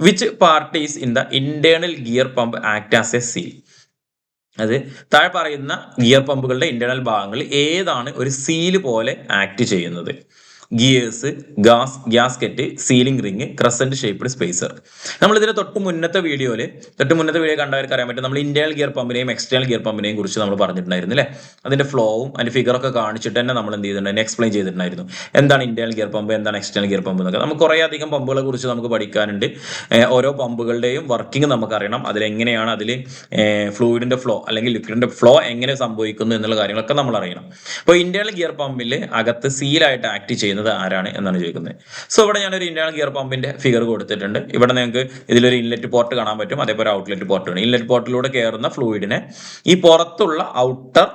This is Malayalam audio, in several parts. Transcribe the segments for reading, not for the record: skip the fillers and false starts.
Which part is in the internal gear pump act as A seal. അത് താഴെ പറയുന്ന ഗിയർ പമ്പുകളുടെ ഇന്റേണൽ ഭാഗങ്ങൾ ഏതാണ് ഒരു സീല് പോലെ ആക്ട് ചെയ്യുന്നത്? Gears, gasket, sealing ring, crescent shaped spacer. നമ്മൾ ഇതിന്റെ തൊട്ട് മുന്നത്തെ വീഡിയോ കണ്ടവർക്ക് അറിയാൻ പറ്റും. നമ്മൾ ഇന്റേണൽ ഗിയർ പമ്പിനെയും എക്സ്റ്റേണൽ ഗിയർ പമ്പിനെയും കുറിച്ച് നമ്മൾ പറഞ്ഞിട്ടുണ്ടായിരുന്നു അല്ലേ? അതിന്റെ ഫ്ലോവും അതിന്റെ ഫിഗറൊക്കെ കാണിച്ചിട്ട് തന്നെ നമ്മൾ എന്ത് ചെയ്തിട്ടുണ്ടായിരുന്നു, എക്സ്പ്ലെയിൻ ചെയ്തിട്ടുണ്ടായിരുന്നു. എന്താണ് ഇന്റേണൽ ഗിയർ പമ്പ്, എന്താണ് എക്സ്റ്റേണൽ ഗിയർ പമ്പ് എന്നൊക്കെ. നമുക്ക് കുറേ അധികം പമ്പുകളെ കുറിച്ച് നമുക്ക് പഠിക്കാനുണ്ട്. ഓരോ പമ്പുകളുടെയും വർക്കിംഗ് നമുക്കറിയണം. അതിലെങ്ങനെയാണ് അതിൽ ഫ്ലൂയിഡിന്റെ ഫ്ലോ അല്ലെങ്കിൽ ലിക്വിഡിന്റെ ഫ്ലോ എങ്ങനെ സംഭവിക്കുന്നു എന്നുള്ള കാര്യങ്ങളൊക്കെ നമ്മൾ അറിയണം. അപ്പോൾ ഇന്റേണൽ ഗിയർ പമ്പിൽ അകത്ത് സീലായിട്ട് ആക്ട് ചെയ്യുന്നത് ആരാണ് എന്നാണ് ചോദിക്കുന്നത്. സോ ഇവിടെ ഞാനൊരു ഇന്റേണൽ ഗിയർ പമ്പിന്റെ ഫിഗർ കൊടുത്തിട്ടുണ്ട്. ഇവിടെ നിങ്ങൾക്ക് ഇതിലൊരു ഇൻലെറ്റ് പോർട്ട് കാണാൻ പറ്റും, അതേപോലെ ഔട്ട്ലെറ്റ് പോർട്ട് ആണ്. ഇൻലെറ്റ് പോർട്ടിലൂടെ കയറുന്ന ഫ്ലൂയിഡിനെ ഈ പുറത്തുള്ള ഔട്ടർ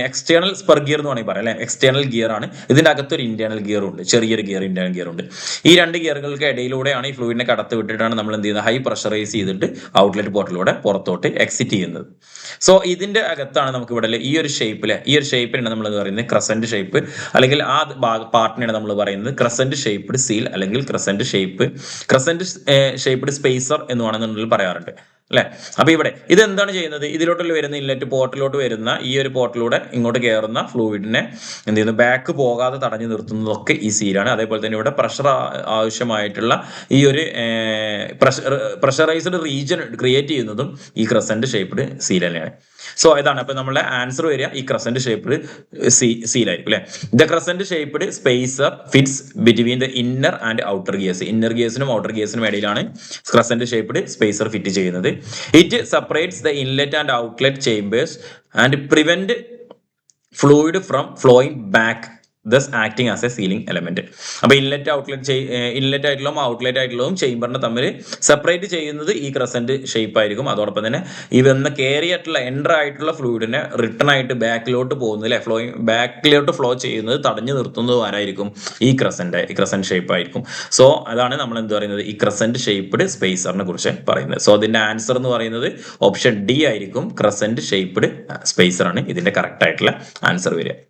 എക്സ്റ്റേണൽ സ്പർ ഗിയർ എന്ന് വേണമെങ്കിൽ പറയാം അല്ലെ, എക്സ്റ്റേണൽ ഗിയർ ആണ്. ഇതിന്റെ അകത്തൊരു ഇന്റേണൽ ഗിയർ ഉണ്ട്, ചെറിയൊരു ഗിയർ, ഇന്റേണൽ ഗിയർ ഉണ്ട്. ഈ രണ്ട് ഗിയറുകൾക്ക് ഇടയിലൂടെയാണ് ഈ ഫ്ലൂയിഡിനെ കടത്തി വിട്ടിട്ടാണ് നമ്മൾ എന്ത് ചെയ്യുന്നത്, ഹൈ പ്രഷറൈസ് ചെയ്തിട്ട് ഔട്ട്ലെറ്റ് പോർട്ടിലൂടെ പുറത്തോട്ട് എക്സിറ്റ് ചെയ്യുന്നത്. സോ ഇതിന്റെ അകത്താണ് നമുക്ക് ഇവിടെ ഈ ഒരു ഷേപ്പിനാണ് നമ്മൾ പറയുന്നത് ക്രസന്റ് ഷേപ്പ്, അല്ലെങ്കിൽ ആ പാർട്ടിനാണ് നമ്മൾ പറയുന്നത് ക്രസന്റ് ഷേപ്ഡ് സീൽ അല്ലെങ്കിൽ ക്രസന്റ് ഷേപ്ഡ് സ്പേസർ എന്ന് വേണമെന്നുണ്ടെങ്കിൽ പറയാറുണ്ട് അല്ലെ. അപ്പൊ ഇവിടെ ഇത് എന്താണ് ചെയ്യുന്നത്, ഇതിലോട്ടുള്ള വരുന്ന ഇൻലെറ്റ് പോർട്ടിലോട്ട് വരുന്ന ഈ ഒരു പോർട്ടിലൂടെ ഇങ്ങോട്ട് കയറുന്ന ഫ്ലൂയിഡിനെ എന്ത് ചെയ്യുന്നു, ബാക്ക് പോകാതെ തടഞ്ഞു നിർത്തുന്നതൊക്കെ ഈ സീലാണ്. അതേപോലെ തന്നെ ഇവിടെ പ്രഷർ ആവശ്യമായിട്ടുള്ള ഈ ഒരു പ്രഷറൈസ്ഡ് റീജിയൻ ക്രിയേറ്റ് ചെയ്യുന്നതും ഈ ക്രസന്റ് ഷേപ്ഡ് സീൽ തന്നെയാണ്. സോ ഇതാണ് അപ്പൊ നമ്മളുടെ ആൻസർ വരിക ഈ ക്രസന്റ് ഷേപ്ഡ് സീലായിരിക്കും അല്ലെ. The crescent shaped spacer fits between the inner and outer gears. Inner ഗിയേഴ്സിനും ഔട്ടർ ഗിയേഴ്സിനും ഇടയിലാണ് ക്രസന്റ് ഷേപ്ഡ് സ്പേസർ ഫിറ്റ് ചെയ്യുന്നത്. It separates the inlet and outlet chambers and prevent fluid from flowing back, thus acting as a sealing element. അപ്പോൾ ഇൻലെറ്റ് ആയിട്ടുള്ളതും ഔട്ട്ലെറ്റ് ആയിട്ടുള്ളതും ചേംബറിനെ തമ്മിൽ സെപ്പറേറ്റ് ചെയ്യുന്നത് ഈ ക്രസന്റ് ഷേപ്പ് ആയിരിക്കും. അതോടൊപ്പം തന്നെ ഈ വന്ന കയറിയായിട്ടുള്ള എൻ്റർ ആയിട്ടുള്ള ഫ്ലൂയിഡിനെ റിട്ടേൺ ആയിട്ട് ബാക്കിലോട്ട് പോകുന്നത് അല്ലെ, ബാക്കിലോട്ട് ഫ്ലോ ചെയ്യുന്നത് തടഞ്ഞു നിർത്തുന്നത് ആരായിരിക്കും, ഈ ക്രസന്റ് ഷേപ്പ് ആയിരിക്കും. സോ അതാണ് നമ്മൾ എന്ത് പറയുന്നത്, ഈ ക്രസന്റ് ഷേപ്ഡ് സ്പേസറിനെ കുറിച്ച് പറയുന്നത്. സോ അതിന്റെ ആൻസർ എന്ന് പറയുന്നത് ഓപ്ഷൻ ഡി ആയിരിക്കും, ക്രസന്റ് ഷേപ്ഡ് സ്പേസർ ആണ് ഇതിന്റെ കറക്റ്റ് ആയിട്ടുള്ള ആൻസർ വരിക.